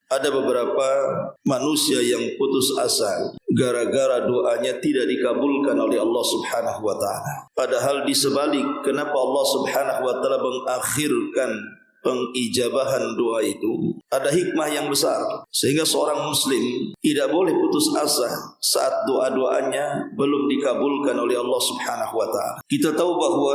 Ada beberapa manusia yang putus asa gara-gara doanya tidak dikabulkan oleh Allah Subhanahu wa taala. Padahal di sebalik kenapa Allah Subhanahu wa taala mengakhirkan pengijabahan doa itu, ada hikmah yang besar sehingga seorang muslim tidak boleh putus asa saat doa-doanya belum dikabulkan oleh Allah Subhanahu wa taala. Kita tahu bahwa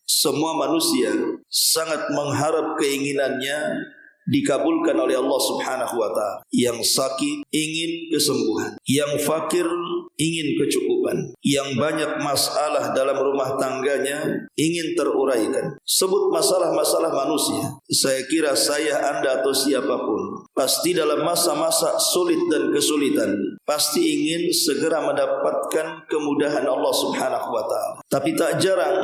semua manusia sangat mengharap keinginannya dikabulkan oleh Allah Subhanahu wa taala. Yang sakit ingin kesembuhan, yang fakir ingin kecukupan, yang banyak masalah dalam rumah tangganya ingin teruraikan. Sebut masalah-masalah manusia. Saya kira saya, Anda atau siapapun pasti dalam masa-masa sulit dan kesulitan pasti ingin segera mendapatkan kemudahan Allah Subhanahu wa taala. Tapi tak jarang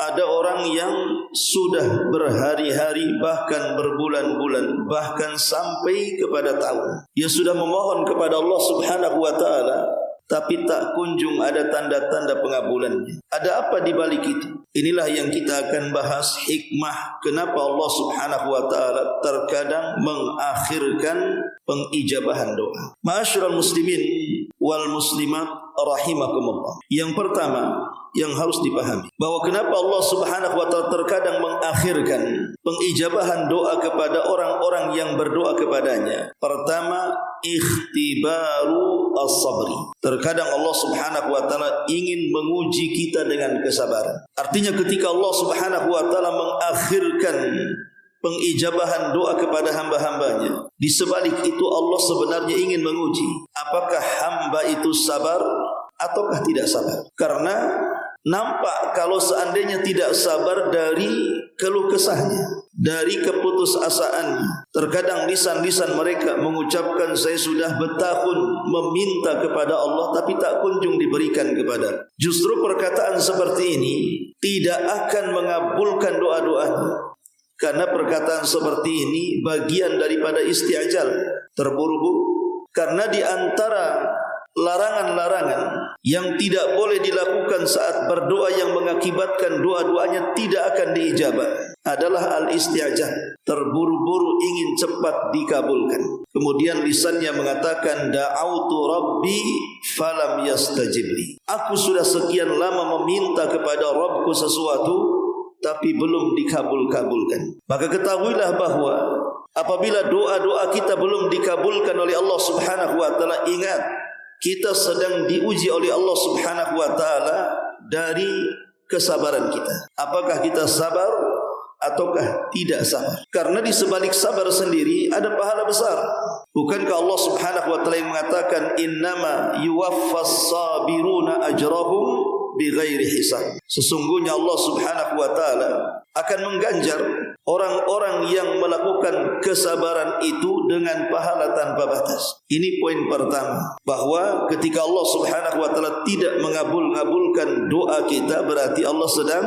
ada orang yang sudah berhari-hari bahkan berbulan-bulan bahkan sampai kepada tahun dia sudah memohon kepada Allah Subhanahu wa taala, tapi tak kunjung ada tanda-tanda pengabulannya. Ada apa di balik itu? Inilah yang kita akan bahas, hikmah kenapa Allah Subhanahu wa taala terkadang mengakhirkan pengijabahan doa. Ma'asyiral muslimin wal muslimat rahimakumullah. Yang pertama yang harus dipahami bahwa kenapa Allah Subhanahu wa taala terkadang mengakhirkan pengijabahan doa kepada orang-orang yang berdoa kepadanya. Pertama, ikhtibaru as-sabri. Terkadang Allah Subhanahu wa taala ingin menguji kita dengan kesabaran. Artinya ketika Allah Subhanahu wa taala mengakhirkan pengijabahan doa kepada hamba-hambanya, di sebalik itu Allah sebenarnya ingin menguji apakah hamba itu sabar ataukah tidak sabar. Karena nampak kalau seandainya tidak sabar dari keluh kesahnya, dari keputusasaannya. Terkadang lisan-lisan mereka mengucapkan, saya sudah bertahun meminta kepada Allah tapi tak kunjung diberikan kepada. Justru perkataan seperti ini tidak akan mengabulkan doa-doanya. Karena perkataan seperti ini bagian daripada isti'jal, terburu-buru. Karena di antara larangan-larangan yang tidak boleh dilakukan saat berdoa yang mengakibatkan doa-doanya tidak akan diijabah adalah al-isti'jal, terburu-buru ingin cepat dikabulkan. Kemudian lisannya mengatakan, da'autu rabbi falam yastajibli. Aku sudah sekian lama meminta kepada Rabbku sesuatu tapi belum dikabul-kabulkan. Maka ketahuilah bahwa apabila doa-doa kita belum dikabulkan oleh Allah Subhanahu wa taala, ingat kita sedang diuji oleh Allah Subhanahu wa taala dari kesabaran kita. Apakah kita sabar ataukah tidak sabar? Karena di sebalik sabar sendiri ada pahala besar. Bukankah Allah Subhanahu wa taala yang mengatakan, innama yuwaffas sabiruna ajrahum bighairi hisab. Sesungguhnya Allah Subhanahu wa taala akan mengganjar orang-orang yang melakukan kesabaran itu dengan pahala tanpa batas. Ini poin pertama, bahwa ketika Allah Subhanahu wa taala tidak mengabulkan doa kita, berarti Allah sedang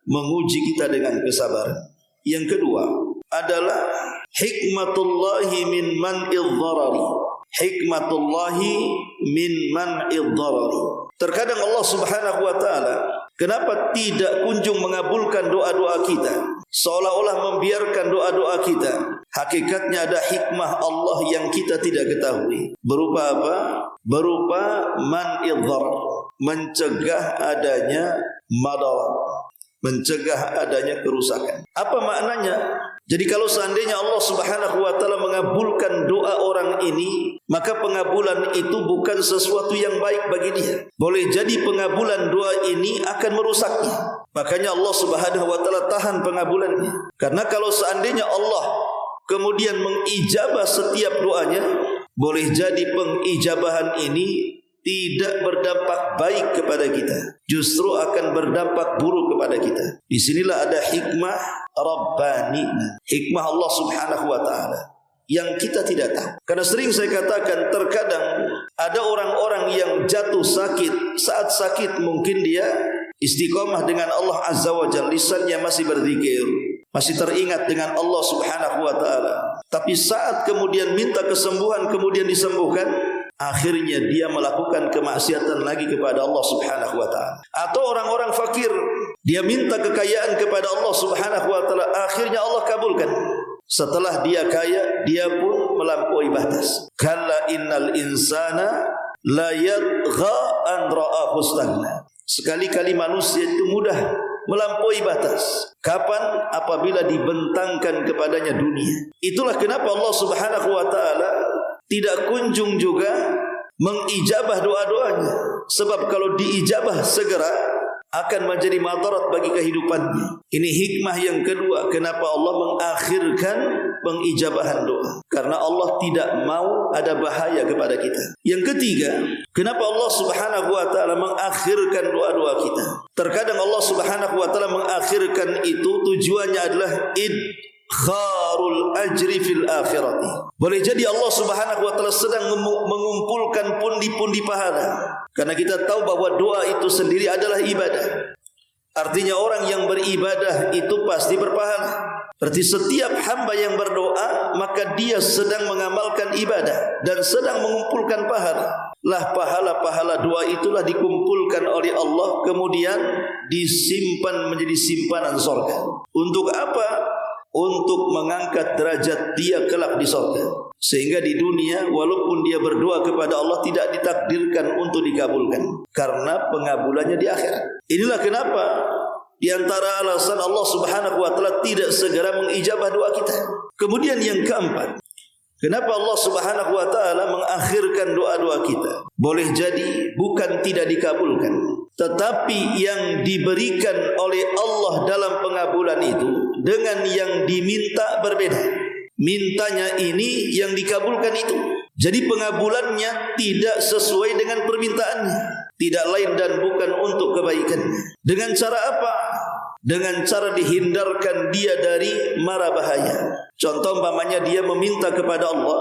menguji kita dengan kesabaran. Yang kedua adalah hikmatullahi min man'idh dharari. Hikmatullahi min man'idh dharari. Terkadang Allah Subhanahu wa taala kenapa tidak kunjung mengabulkan doa-doa kita, seolah-olah membiarkan doa-doa kita. Hakikatnya ada hikmah Allah yang kita tidak ketahui. Berupa apa? Berupa man'idh dharar, mencegah adanya madarat, mencegah adanya kerusakan. Apa maknanya? Jadi kalau seandainya Allah Subhanahu wa taala mengabulkan doa orang ini, maka pengabulan itu bukan sesuatu yang baik bagi dia. Boleh jadi pengabulan doa ini akan merusaknya. Makanya Allah Subhanahu wa taala tahan pengabulannya. Karena kalau seandainya Allah kemudian mengijabah setiap doanya, boleh jadi pengijabahan ini tidak berdampak baik kepada kita, justru akan berdampak buruk kepada kita. Disinilah ada hikmah Rabbani, hikmah Allah Subhanahu wa taala yang kita tidak tahu. Karena sering saya katakan, terkadang ada orang-orang yang jatuh sakit. Saat sakit mungkin dia istiqomah dengan Allah Azza wa Jalla, lisannya masih berzikir, masih teringat dengan Allah Subhanahu wa taala. Tapi saat kemudian minta kesembuhan, kemudian disembuhkan, akhirnya dia melakukan kemaksiatan lagi kepada Allah Subhanahu wa taala. Atau orang-orang fakir, dia minta kekayaan kepada Allah Subhanahu wa taala, akhirnya Allah kabulkan. Setelah dia kaya, dia pun melampaui batas. Kalla innal insana la yatgha an ra'ahu istaghna. Sekali-kali manusia itu mudah melampaui batas. Kapan? Apabila dibentangkan kepadanya dunia. Itulah kenapa Allah Subhanahu wa taala tidak kunjung juga mengijabah doa-doanya. Sebab kalau diijabah segera akan menjadi madarat bagi kehidupannya. Ini hikmah yang kedua kenapa Allah mengakhirkan pengijabahan doa. Karena Allah tidak mau ada bahaya kepada kita. Yang ketiga, kenapa Allah Subhanahu wa taala mengakhirkan doa-doa kita. Terkadang Allah Subhanahu wa taala mengakhirkan itu tujuannya adalah idkharul ajri fil akhirati. Boleh jadi Allah Subhanahu wa taala sedang mengumpulkan pundi-pundi pahala. Karena kita tahu bahwa doa itu sendiri adalah ibadah. Artinya orang yang beribadah itu pasti berpahala. Berarti setiap hamba yang berdoa, maka dia sedang mengamalkan ibadah dan sedang mengumpulkan pahala. Lah pahala-pahala doa itulah dikumpulkan oleh Allah, kemudian disimpan menjadi simpanan surga. Untuk apa? Untuk mengangkat derajat dia kelak di surga. Sehingga di dunia walaupun dia berdoa kepada Allah tidak ditakdirkan untuk dikabulkan, karena pengabulannya di akhirat. Inilah kenapa di antara alasan Allah Subhanahu wa taala tidak segera mengijabah doa kita. Kemudian yang keempat, kenapa Allah Subhanahu wa taala mengakhirkan doa-doa kita? Boleh jadi bukan tidak dikabulkan, tetapi yang diberikan oleh Allah dalam pengabulan itu dengan yang diminta berbeda. Mintanya ini, yang dikabulkan itu. Jadi pengabulannya tidak sesuai dengan permintaannya. Tidak lain dan bukan untuk kebaikannya. Dengan cara apa? Dengan cara dihindarkan dia dari mara bahaya. Contoh umpamanya dia meminta kepada Allah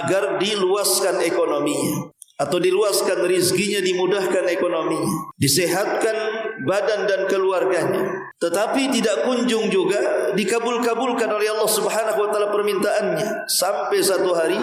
agar diluaskan ekonominya, atau diluaskan rizkinya, dimudahkan ekonominya, disehatkan badan dan keluarganya. Tetapi tidak kunjung juga dikabul-kabulkan oleh Allah Subhanahu wa taala permintaannya. Sampai satu hari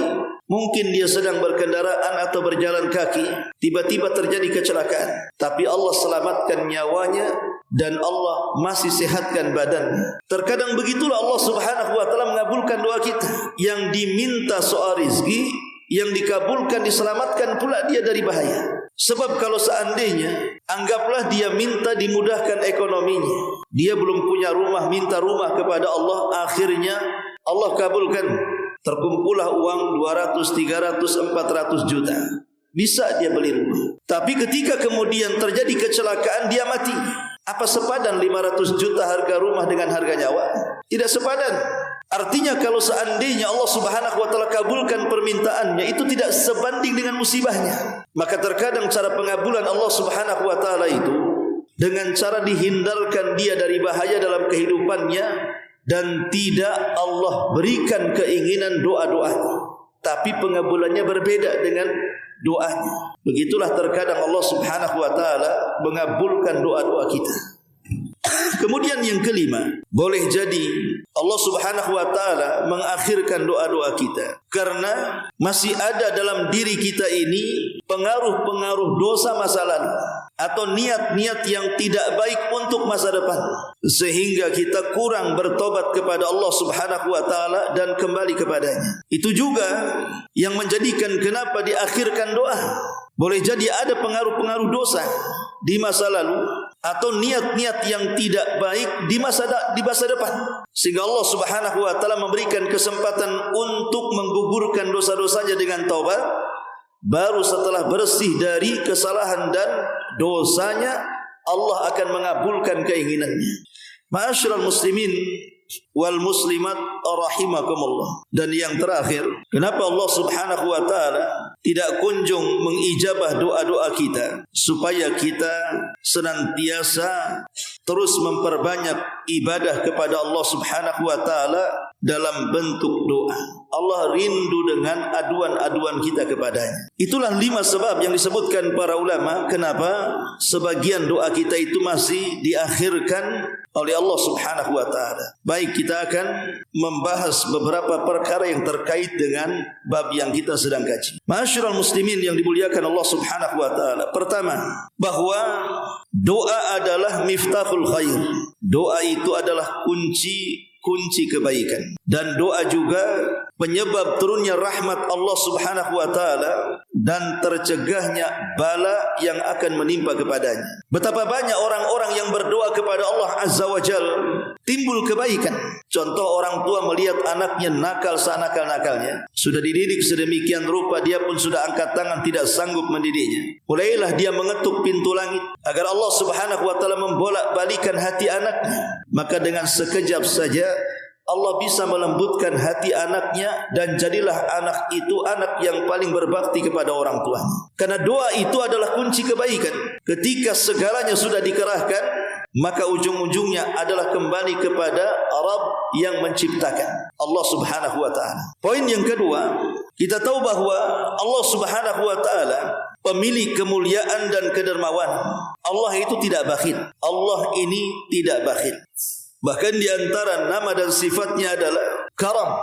mungkin dia sedang berkendaraan atau berjalan kaki, tiba-tiba terjadi kecelakaan, tapi Allah selamatkan nyawanya dan Allah masih sehatkan badannya. Terkadang begitulah Allah Subhanahu wa taala mengabulkan doa kita. Yang diminta soal rizki, yang dikabulkan, diselamatkan pula dia dari bahaya. Sebab kalau seandainya, anggaplah dia minta dimudahkan ekonominya, dia belum punya rumah, minta rumah kepada Allah, akhirnya Allah kabulkan, terkumpullah uang 200, 300, 400 juta, bisa dia beli rumah. Tapi ketika kemudian terjadi kecelakaan, dia mati. Apa sepadan 500 juta harga rumah dengan harga nyawa? Tidak sepadan. Artinya kalau seandainya Allah Subhanahu wa taala kabulkan permintaannya, itu tidak sebanding dengan musibahnya. Maka terkadang cara pengabulan Allah Subhanahu wa taala itu dengan cara dihindarkan dia dari bahaya dalam kehidupannya, dan tidak Allah berikan keinginan doa-doanya, tapi pengabulannya berbeda dengan doanya. Begitulah terkadang Allah Subhanahu wa taala mengabulkan doa-doa kita. Kemudian yang kelima, boleh jadi Allah Subhanahu wa taala mengakhirkan doa-doa kita karena masih ada dalam diri kita ini pengaruh-pengaruh dosa masa lalu atau niat-niat yang tidak baik untuk masa depan, sehingga kita kurang bertobat kepada Allah Subhanahu wa taala dan kembali kepadanya. Itu juga yang menjadikan kenapa diakhirkan doa. Boleh jadi ada pengaruh-pengaruh dosa di masa lalu atau niat-niat yang tidak baik di masa depan, sehingga Allah Subhanahu wa taala memberikan kesempatan untuk menggugurkan dosa-dosanya dengan taubat. Baru setelah bersih dari kesalahan dan dosanya, Allah akan mengabulkan keinginannya. Ma'asyiral muslimin wal muslimat rahimakumullah. Dan yang terakhir, kenapa Allah Subhanahu wa taala tidak kunjung mengijabah doa-doa kita, supaya kita senantiasa terus memperbanyak ibadah kepada Allah Subhanahu wa taala dalam bentuk doa. Allah rindu dengan aduan-aduan kita kepadanya. Itulah 5 sebab yang disebutkan para ulama kenapa sebagian doa kita itu masih diakhirkan oleh Allah Subhanahu wa taala. baik, kita akan membahas beberapa perkara yang terkait dengan bab yang kita sedang kaji. Ma'asyiral muslimin yang dimuliakan Allah Subhanahu wa taala. Pertama, bahwa doa adalah miftahul khair. Doa itu adalah kunci kebaikan, dan doa juga penyebab turunnya rahmat Allah Subhanahu wa taala dan tercegahnya bala yang akan menimpa kepadanya. Betapa banyak orang-orang yang berdoa kepada Allah Azza wa Jalla timbul kebaikan. Contoh, orang tua melihat anaknya nakal senakal-nakalnya, sudah dididik sedemikian rupa, dia pun sudah angkat tangan tidak sanggup mendidiknya. Mulailah dia mengetuk pintu langit agar Allah Subhanahu wa taala membolak-balikan hati anaknya. Maka dengan sekejap saja Allah bisa melembutkan hati anaknya, dan jadilah anak itu anak yang paling berbakti kepada orang tuanya. Karena doa itu adalah kunci kebaikan. Ketika segalanya sudah dikerahkan, maka ujung-ujungnya adalah kembali kepada Rabb yang menciptakan, Allah Subhanahu wa taala. Poin yang kedua, kita tahu bahwa Allah Subhanahu wa taala pemilik kemuliaan dan kedermawanan. Allah itu tidak bakhil. Allah ini tidak bakhil. Bahkan di antara nama dan sifatnya adalah karam.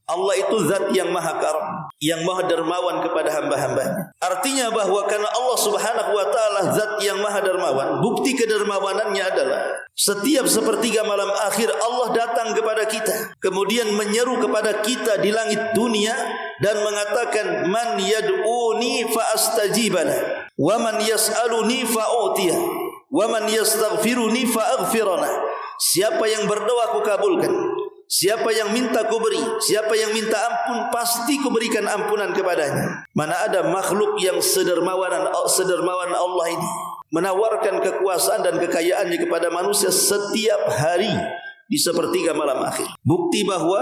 Allah itu zat yang maha karam, yang maha dermawan kepada hamba-hambanya. Artinya bahwa karena Allah Subhanahu wa taala zat yang maha dermawan, bukti kedermawanannya adalah setiap sepertiga malam akhir Allah datang kepada kita, kemudian menyeru kepada kita di langit dunia dan mengatakan, man yad'uni fa astajibana wa man yas'aluni fa u'tiyah wa man yastaghfiruni fa aghfirana. Siapa yang berdoa aku kabulkan, siapa yang minta ku beri, siapa yang minta ampun pasti ku berikan ampunan kepadanya. Mana ada makhluk yang sedermawan Allah ini, menawarkan kekuasaan dan kekayaannya kepada manusia setiap hari di sepertiga malam akhir. Bukti bahwa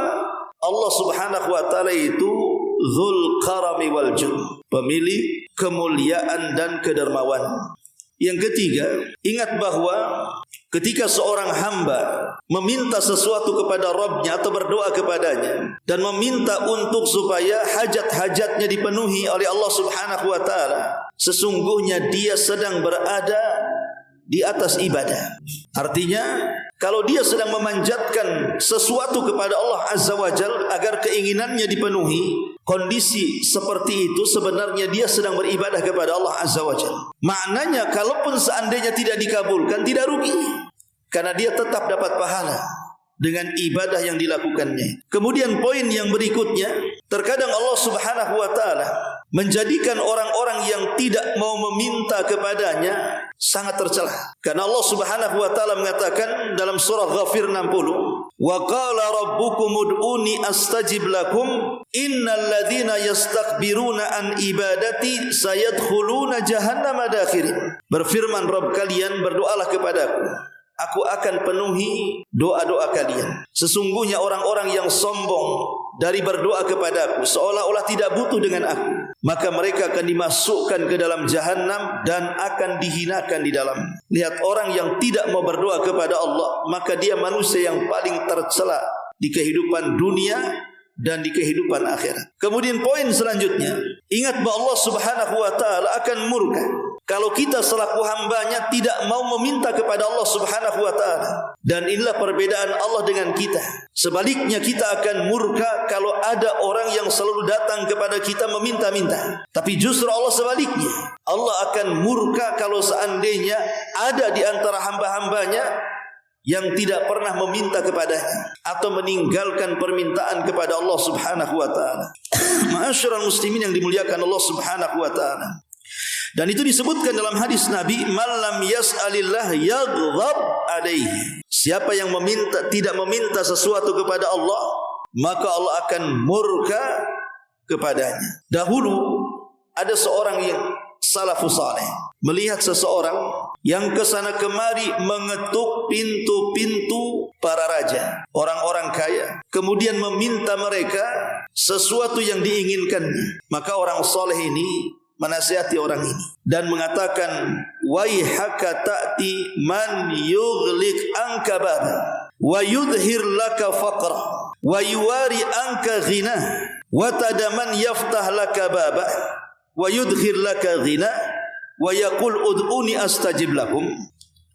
Allah Subhanahu wa taala itu Dzul Karami wal Jud, pemilik kemuliaan dan kedermawanan. Yang ketiga, ingat bahwa ketika seorang hamba meminta sesuatu kepada Rabbnya atau berdoa kepadanya dan meminta untuk supaya hajat-hajatnya dipenuhi oleh Allah Subhanahu wa taala, sesungguhnya dia sedang berada di atas ibadah. Artinya, kalau dia sedang memanjatkan sesuatu kepada Allah Azza wa Jalla agar keinginannya dipenuhi, kondisi seperti itu sebenarnya dia sedang beribadah kepada Allah Azza wa Jalla. Maknanya, kalaupun seandainya tidak dikabulkan, tidak rugi, karena dia tetap dapat pahala dengan ibadah yang dilakukannya. Kemudian poin yang berikutnya, terkadang Allah Subhanahu wa taala menjadikan orang-orang yang tidak mau meminta kepadanya sangat tercela. Karena Allah Subhanahu wa taala mengatakan dalam surah Ghafir 60, wa qala rabbukum ud'uni astajib lakum innal ladzina yastakbiruna an ibadati sayadkhuluna jahannama dakhirin. Berfirman Rabb kalian, berdoalah kepadaku, aku akan penuhi doa-doa kalian. Sesungguhnya orang-orang yang sombong dari berdoa kepadaku, seolah-olah tidak butuh dengan aku, maka mereka akan dimasukkan ke dalam jahanam dan akan dihinakan di dalam. Lihat, orang yang tidak mau berdoa kepada Allah, maka dia manusia yang paling tercela di kehidupan dunia dan di kehidupan akhirat. Kemudian poin selanjutnya, ingat bahwa Allah Subhanahu wa taala akan murka kalau kita selaku hambanya tidak mau meminta kepada Allah Subhanahu wa taala. Dan inilah perbedaan Allah dengan kita. Sebaliknya, kita akan murka kalau ada orang yang selalu datang kepada kita meminta-minta. Tapi justru Allah sebaliknya, Allah akan murka kalau seandainya ada di antara hamba-hambanya yang tidak pernah meminta kepadanya atau meninggalkan permintaan kepada Allah Subhanahu wa taala. Ma'asyiral muslimin yang dimuliakan Allah Subhanahu wa taala. Dan itu disebutkan dalam hadis Nabi, man lam yas'alillah yaghdab alaihi. Siapa yang tidak meminta sesuatu kepada Allah, maka Allah akan murka kepadanya. Dahulu ada seorang yang salafus saleh melihat seseorang yang kesana kemari mengetuk pintu-pintu para raja, orang-orang kaya, kemudian meminta mereka sesuatu yang diinginkannya. Maka orang saleh ini menasihati orang ini dan mengatakan, waihaka ta'ti man yughliq anka baba wa yudhir laka faqra wa yuwari anka ghina wa tadaman yaftah laka baba wa yudhir laka ghina wa yaqul ud'uni astajib lakum.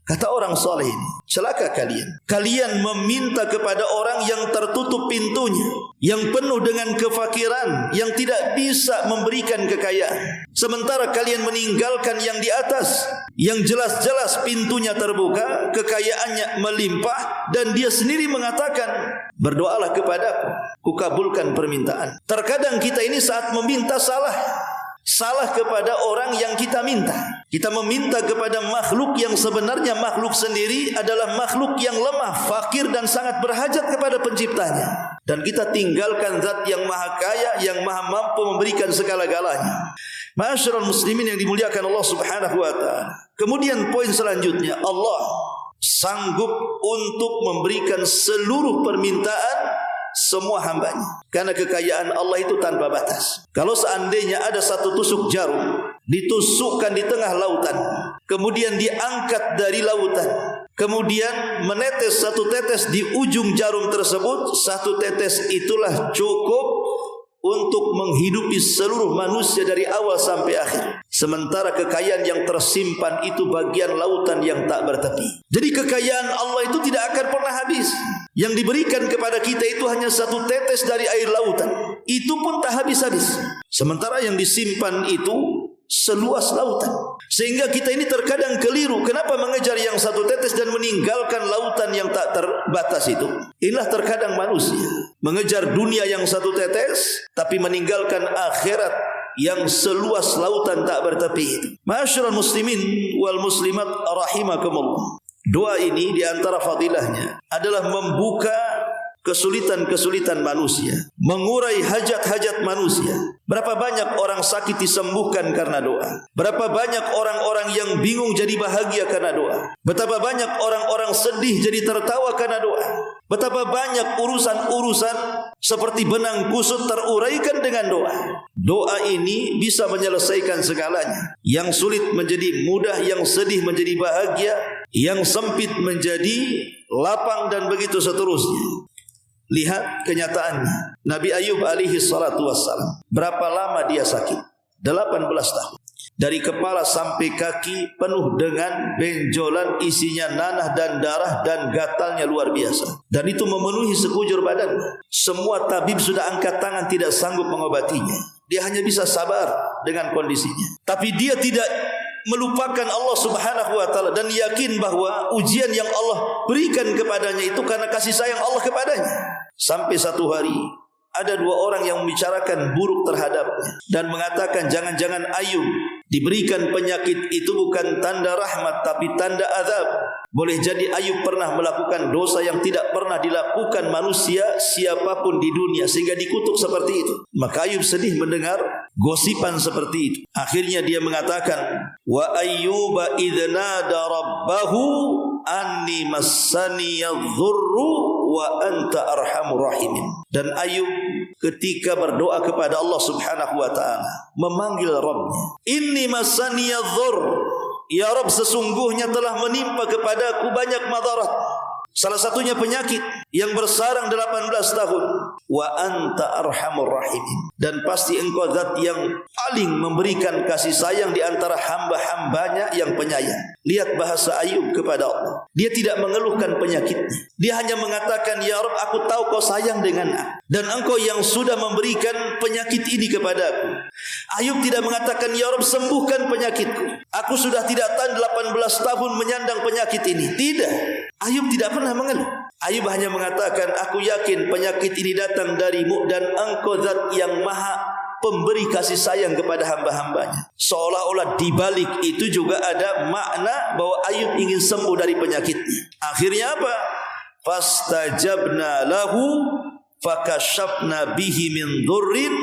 Kata orang saleh ini, celaka kalian. Kalian meminta kepada orang yang tertutup pintunya, yang penuh dengan kefakiran, yang tidak bisa memberikan kekayaan. Sementara kalian meninggalkan yang di atas, yang jelas-jelas pintunya terbuka, kekayaannya melimpah, dan dia sendiri mengatakan, berdoalah kepadaku, kukabulkan permintaan. Terkadang kita ini saat meminta salah kepada orang yang kita minta. Kita meminta kepada makhluk yang sebenarnya makhluk sendiri adalah makhluk yang lemah, fakir dan sangat berhajat kepada penciptanya. Dan kita tinggalkan zat yang maha kaya, yang maha mampu memberikan segala-galanya. Ma'asyiral muslimin yang dimuliakan Allah Subhanahu wa taala. Kemudian poin selanjutnya, Allah sanggup untuk memberikan seluruh permintaan semua hambanya, karena kekayaan Allah itu tanpa batas. Kalau seandainya ada satu tusuk jarum ditusukkan di tengah lautan, kemudian diangkat dari lautan, kemudian menetes satu tetes di ujung jarum tersebut, satu tetes itulah cukup untuk menghidupi seluruh manusia dari awal sampai akhir. Sementara kekayaan yang tersimpan itu bagian lautan yang tak bertepi. Jadi kekayaan Allah itu tidak akan pernah habis. Yang diberikan kepada kita itu hanya satu tetes dari air lautan, itu pun tak habis-habis. Sementara yang disimpan itu seluas lautan. Sehingga kita ini terkadang keliru. Kenapa mengejar yang satu tetes dan meninggalkan lautan yang tak terbatas itu? Inilah terkadang manusia mengejar dunia yang satu tetes, tapi meninggalkan akhirat yang seluas lautan tak bertepi itu. Ma'asyiral muslimin wal muslimat rahimakumullah. Doa ini di antara fadilahnya adalah membuka kesulitan-kesulitan manusia, mengurai hajat-hajat manusia. Berapa banyak orang sakit disembuhkan karena doa. Berapa banyak orang-orang yang bingung jadi bahagia karena doa. Betapa banyak orang-orang sedih jadi tertawa karena doa. Betapa banyak urusan-urusan seperti benang kusut teruraikan dengan doa. Doa ini bisa menyelesaikan segalanya. Yang sulit menjadi mudah, yang sedih menjadi bahagia, yang sempit menjadi lapang, dan begitu seterusnya. Lihat kenyataannya. Nabi Ayub alaihi salatu wassalam, berapa lama dia sakit? 18 tahun. Dari kepala sampai kaki penuh dengan benjolan, isinya nanah dan darah, dan gatalnya luar biasa. Dan itu memenuhi sekujur badan. Semua tabib sudah angkat tangan, tidak sanggup mengobatinya. Dia hanya bisa sabar dengan kondisinya. Tapi dia tidak melupakan Allah Subhanahu wa taala dan yakin bahwa ujian yang Allah berikan kepadanya itu karena kasih sayang Allah kepadanya. Sampai satu hari ada dua orang yang membicarakan buruk terhadapnya dan mengatakan, jangan-jangan Ayub diberikan penyakit itu bukan tanda rahmat tapi tanda azab. Boleh jadi Ayub pernah melakukan dosa yang tidak pernah dilakukan manusia siapapun di dunia sehingga dikutuk seperti itu. Maka Ayub sedih mendengar gosipan seperti itu. Akhirnya dia mengatakan, wa ayyuba idnada rabbahu anni massani yadhurru wa anta arhamur rahimin. Dan Ayub ketika berdoa kepada Allah Subhanahu wa taala memanggil Rabbnya, inni massani yadhurru, ya Rabb, sesungguhnya telah menimpa kepadaku banyak madarat. Salah satunya penyakit yang bersarang 18 tahun. Wa anta arhamur rahimin, dan pasti engkau zat yang paling memberikan kasih sayang di antara hamba-hambanya yang penyayang. Lihat bahasa Ayub kepada Allah. Dia tidak mengeluhkan penyakitnya. Dia hanya mengatakan, ya Rabb, aku tahu kau sayang dengan aku, dan engkau yang sudah memberikan penyakit ini kepadaku. Ayub tidak mengatakan, ya Rabb, sembuhkan penyakitku, aku sudah tidak tahan 18 tahun menyandang penyakit ini. Tidak. Ayub tidak pernah mengeluh. Ayub hanya mengatakan, aku yakin penyakit ini datang darimu dan engkau zat yang maha pemberi kasih sayang kepada hamba-hambanya. Seolah-olah di balik itu juga ada makna bahwa Ayub ingin sembuh dari penyakitnya. Akhirnya apa? Fastajabna lahu fakashafna bihi min dhurrin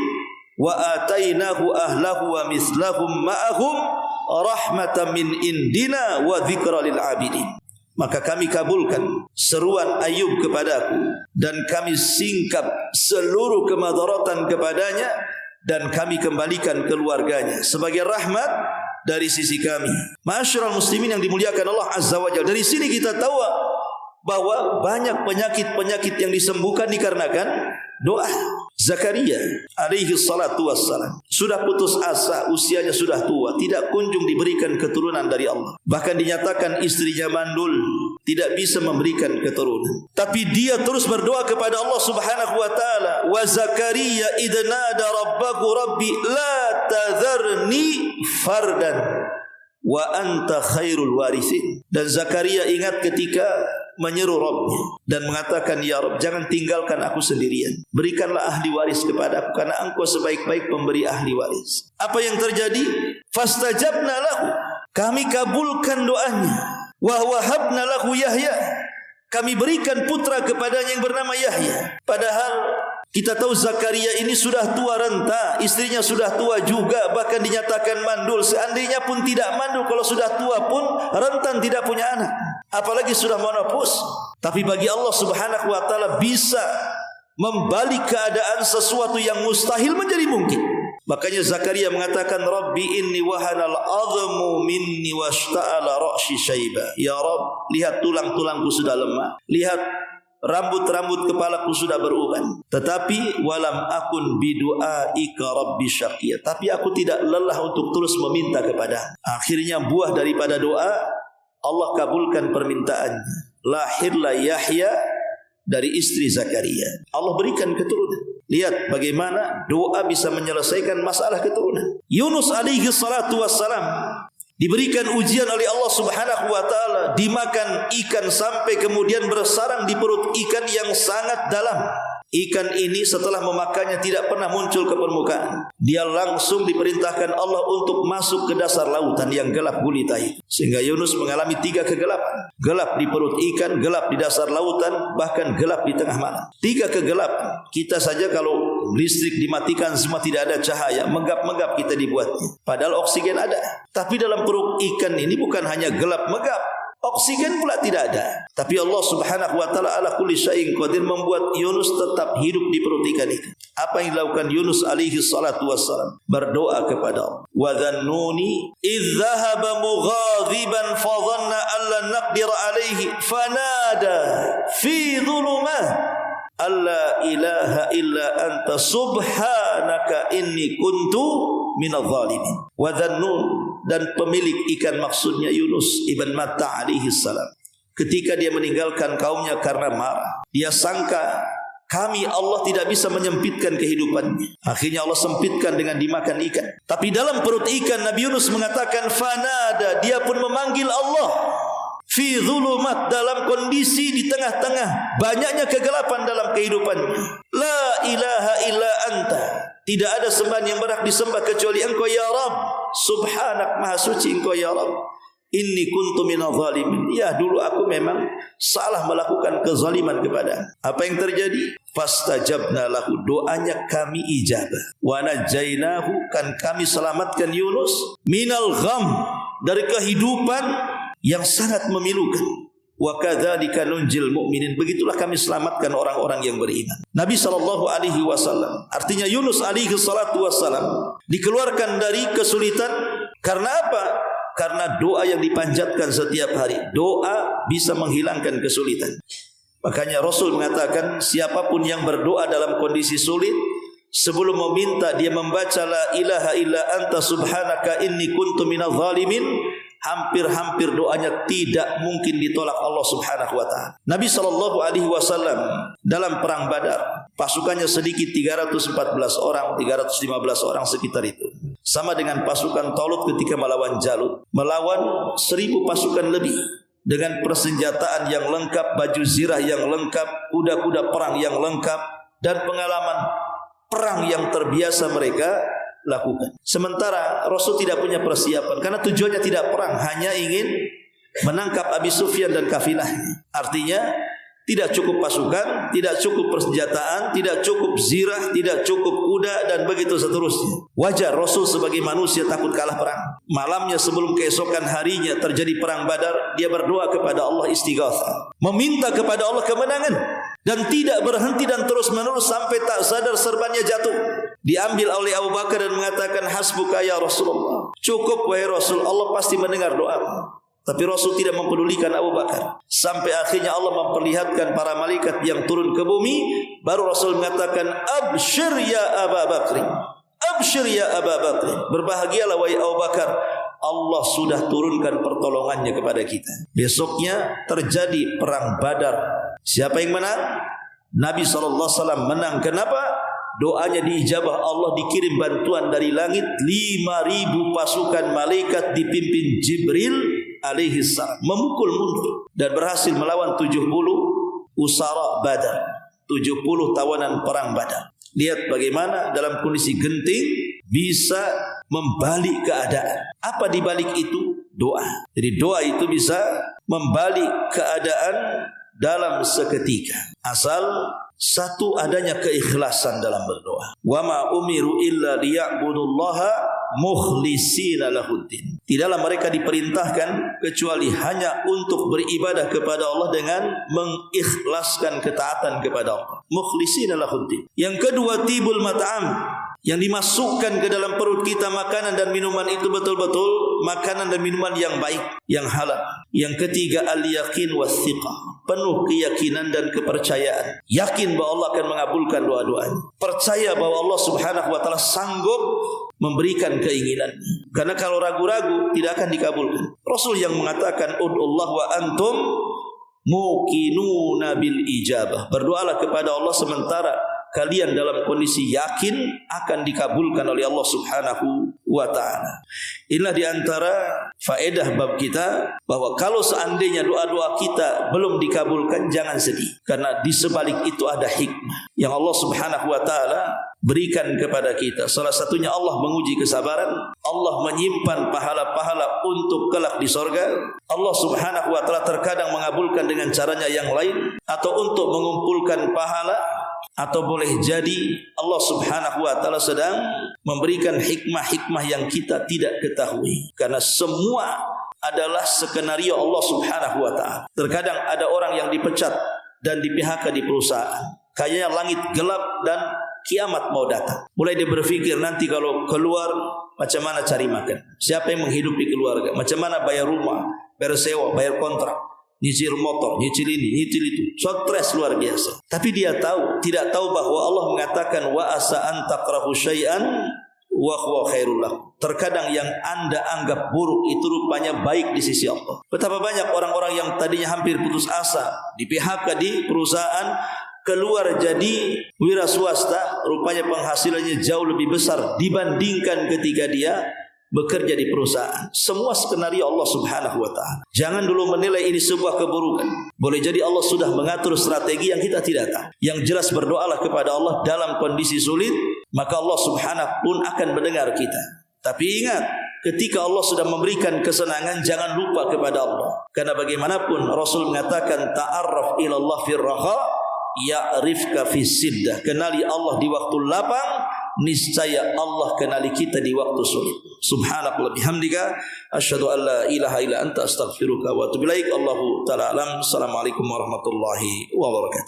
wa atainahu ahlahu wa mislahum ma'ahum rahmatan min indina wa dzikra lil abidin. Maka kami kabulkan seruan Ayub kepadaku dan kami singkap seluruh kemadaratan kepadanya dan kami kembalikan keluarganya sebagai rahmat dari sisi kami. Ma'asyiral muslimin yang dimuliakan Allah Azza wa Jalla, dari sini kita tahu bahwa banyak penyakit-penyakit yang disembuhkan dikarenakan doa. Zakaria alaihi salatu wassalam sudah putus asa, usianya sudah tua, tidak kunjung diberikan keturunan dari Allah. Bahkan dinyatakan istrinya mandul, tidak bisa memberikan keturunan. Tapi dia terus berdoa kepada Allah Subhanahu wa taala. Wa Zakaria idh nada rabbahu rabbi la tadharni fardan wa anta khairul warithin. Dan Zakaria ingat ketika menyeru Rabbnya dan mengatakan, ya Rabb, jangan tinggalkan aku sendirian, berikanlah ahli waris kepada aku, karena engkau sebaik-baik pemberi ahli waris. Apa yang terjadi? Fastajabna lahu, kami kabulkan doanya. Wa wahabna lahu Yahya, kami berikan putra kepadanya yang bernama Yahya. Padahal kita tahu Zakaria ini sudah tua renta, istrinya sudah tua juga, bahkan dinyatakan mandul. Seandainya pun tidak mandul, kalau sudah tua pun rentan, tidak punya anak, apalagi sudah menopause. Tapi bagi Allah Subhanahu wa taala bisa membalik keadaan sesuatu yang mustahil menjadi mungkin. Makanya Zakaria mengatakan, Rabbi inni wahanal azmu minni washta'ala ra'si syaiba. Ya Rabb, lihat tulang-tulangku sudah lemah, lihat rambut-rambut kepalaku sudah beruban. Tetapi walam akun bidu'aika rabbi syaqiyya, tapi aku tidak lelah untuk terus meminta kepada. Akhirnya buah daripada doa, Allah kabulkan permintaannya. Lahirlah Yahya dari istri Zakaria. Allah berikan keturunan. Lihat bagaimana doa bisa menyelesaikan masalah keturunan. Yunus alaihi salatu wassalam diberikan ujian oleh Allah Subhanahu wa taala, dimakan ikan sampai kemudian bersarang di perut ikan yang sangat dalam. Ikan ini setelah memakannya tidak pernah muncul ke permukaan. Dia langsung diperintahkan Allah untuk masuk ke dasar lautan yang gelap gulita itu. Sehingga Yunus mengalami 3 kegelapan. Gelap di perut ikan, gelap di dasar lautan, bahkan gelap di tengah malam. 3 kegelapan. Kita saja kalau listrik dimatikan semua, tidak ada cahaya, menggap-menggap kita dibuatnya. Padahal oksigen ada. Tapi dalam perut ikan ini bukan hanya gelap megap, oksigen pula tidak ada. Tapi Allah Subhanahu wa taala ala kulli syai'in qadir, membuat Yunus tetap hidup di perut ikan itu. Apa yang dilakukan Yunus alaihi salatu wassalam? Berdoa kepada Allah. Wa dhannuni idz dhahaba mughadhiban fa dhanna an lan naqdir alaihi fanada fi dhulumat alla ilaha illa anta subhanaka inni kuntu minadh dhalimin. Wa dhannun, dan pemilik ikan maksudnya Yunus ibn Matta alaihi salam, ketika dia meninggalkan kaumnya karena marah, dia sangka kami Allah tidak bisa menyempitkan kehidupannya. Akhirnya Allah sempitkan dengan dimakan ikan. Tapi dalam perut ikan Nabi Yunus mengatakan fanada, dia pun memanggil Allah fi dhulumat, dalam kondisi di tengah-tengah banyaknya kegelapan dalam kehidupannya. La ilaha illa anta, tidak ada sembahan yang berhak disembah kecuali Engkau ya Rabb. Subhanak, maha suci Engkau ya Rabb. Inni kuntu minadh dhalimin. Ya, dulu aku memang salah melakukan kezaliman kepada. Apa yang terjadi? Fastajabna lahu, doanya kami ijabah. Wa najainahu, kan kami selamatkan Yunus minal gham, dari kehidupan yang sangat memilukan. Wa kadzalika nunjil mu'minin, begitulah kami selamatkan orang-orang yang beriman. Nabi sallallahu alaihi wasallam, artinya Yunus alaihi salatu wasallam, dikeluarkan dari kesulitan karena apa? Karena doa yang dipanjatkan setiap hari. Doa bisa menghilangkan kesulitan. Makanya Rasul mengatakan, siapapun yang berdoa dalam kondisi sulit, sebelum meminta dia membaca la ilaha illa anta subhanaka inni kuntu minadh dhalimin, hampir-hampir doanya tidak mungkin ditolak Allah Subhanahu wa taala. Nabi sallallahu alaihi wasallam dalam perang Badar, pasukannya sedikit 314 orang, 315 orang sekitar itu. Sama dengan pasukan Talut ketika melawan Jalut, melawan 1000 pasukan lebih dengan persenjataan yang lengkap, baju zirah yang lengkap, kuda-kuda perang yang lengkap, dan pengalaman perang yang terbiasa mereka lakukan. Sementara Rasul tidak punya persiapan karena tujuannya tidak perang, hanya ingin menangkap Abi Sufyan dan kafilahnya. Artinya tidak cukup pasukan, tidak cukup persenjataan, tidak cukup zirah, tidak cukup kuda, dan begitu seterusnya. Wajar Rasul sebagai manusia takut kalah perang. Malamnya sebelum keesokan harinya terjadi perang Badar, dia berdoa kepada Allah istighatsah, meminta kepada Allah kemenangan, dan tidak berhenti dan terus menerus sampai tak sadar serbannya jatuh. Diambil oleh Abu Bakar dan mengatakan hasbuka ya Rasulullah, cukup wahai Rasul, Allah pasti mendengar doamu. Tapi Rasul tidak mempedulikan Abu Bakar. Sampai akhirnya Allah memperlihatkan para malaikat yang turun ke bumi. Baru Rasul mengatakan, Abshir ya Abu Bakr, Abshir ya Abu Bakr, berbahagialah wahai Abu Bakar, Allah sudah turunkan pertolongannya kepada kita. Besoknya terjadi perang Badar. Siapa yang menang? Nabi SAW menang. Kenapa? Doanya diijabah Allah, dikirim bantuan dari langit. 5.000 pasukan malaikat dipimpin Jibril alaihi salam memukul mundur dan berhasil melawan 70 usara Badar, 70 tawanan perang Badar. Lihat bagaimana dalam kondisi genting bisa membalik keadaan. Apa dibalik itu? Doa. Jadi doa itu bisa membalik keadaan dalam seketika. Asal satu adanya keikhlasan dalam berdoa. Wa ma umiru illa liya'budullaha mukhlishina lahuddin. Tidaklah mereka diperintahkan kecuali hanya untuk beribadah kepada Allah dengan mengikhlaskan ketaatan kepada Allah. Mukhlishina lahuddin. Yang kedua, tibul mat'am, yang dimasukkan ke dalam perut kita makanan dan minuman itu betul-betul makanan dan minuman yang baik, yang halal. Yang ketiga, al-yaqin was-thiqah, penuh keyakinan dan kepercayaan. Yakin bahwa Allah akan mengabulkan doa-doanya. Percaya bahwa Allah Subhanahu wa taala sanggup memberikan keinginan. Karena kalau ragu-ragu tidak akan dikabulkan. Rasul yang mengatakan ud'ullah wa antum muqinuna bil ijabah. Berdoalah kepada Allah sementara kalian dalam kondisi yakin akan dikabulkan oleh Allah Subhanahu wa ta'ala. Inilah diantara faedah bab kita, bahwa kalau seandainya doa-doa kita belum dikabulkan, jangan sedih, karena di sebalik itu ada hikmah yang Allah Subhanahu wa ta'ala berikan kepada kita. Salah satunya Allah menguji kesabaran, Allah menyimpan pahala-pahala untuk kelak di sorga. Allah Subhanahu wa ta'ala terkadang mengabulkan dengan caranya yang lain, atau untuk mengumpulkan pahala, atau boleh jadi Allah Subhanahu wa ta'ala sedang memberikan hikmah-hikmah yang kita tidak ketahui. Karena semua adalah skenario Allah Subhanahu wa ta'ala. Terkadang ada orang yang dipecat dan di PHK di perusahaan. Kayaknya langit gelap dan kiamat mau datang. Mulai dia berpikir, nanti kalau keluar macam mana cari makan, siapa yang menghidupi keluarga, macam mana bayar rumah, bayar sewa, bayar kontrak, nyicil motor, nyicil ini, nyicil itu. Stres luar biasa. Tapi dia tidak tahu bahwa Allah mengatakan wa asa an takrahu syai'an wa huwa khairul lakum. Terkadang yang Anda anggap buruk itu rupanya baik di sisi Allah. Betapa banyak orang-orang yang tadinya hampir putus asa, di PHK di perusahaan, keluar jadi wira swasta, rupanya penghasilannya jauh lebih besar dibandingkan ketika dia bekerja di perusahaan. Semua skenario Allah Subhanahu wa ta'ala. Jangan dulu menilai ini sebuah keburukan. Boleh jadi Allah sudah mengatur strategi yang kita tidak tahu. Yang jelas berdoalah kepada Allah dalam kondisi sulit, maka Allah Subhanahu pun akan mendengar kita. Tapi ingat, ketika Allah sudah memberikan kesenangan, jangan lupa kepada Allah. Karena bagaimanapun Rasul mengatakan ta'arraf ilallah fir raha ya'rifka fis siddah. Kenali Allah di waktu lapang, niscaya Allah kenali kita di waktu sulit. Subhanakallah bihamdika asyhadu an la ilaha illa anta astaghfiruka wa atubu ilaik. Allahu ta'ala alam. Assalamualaikum warahmatullahi wabarakatuh.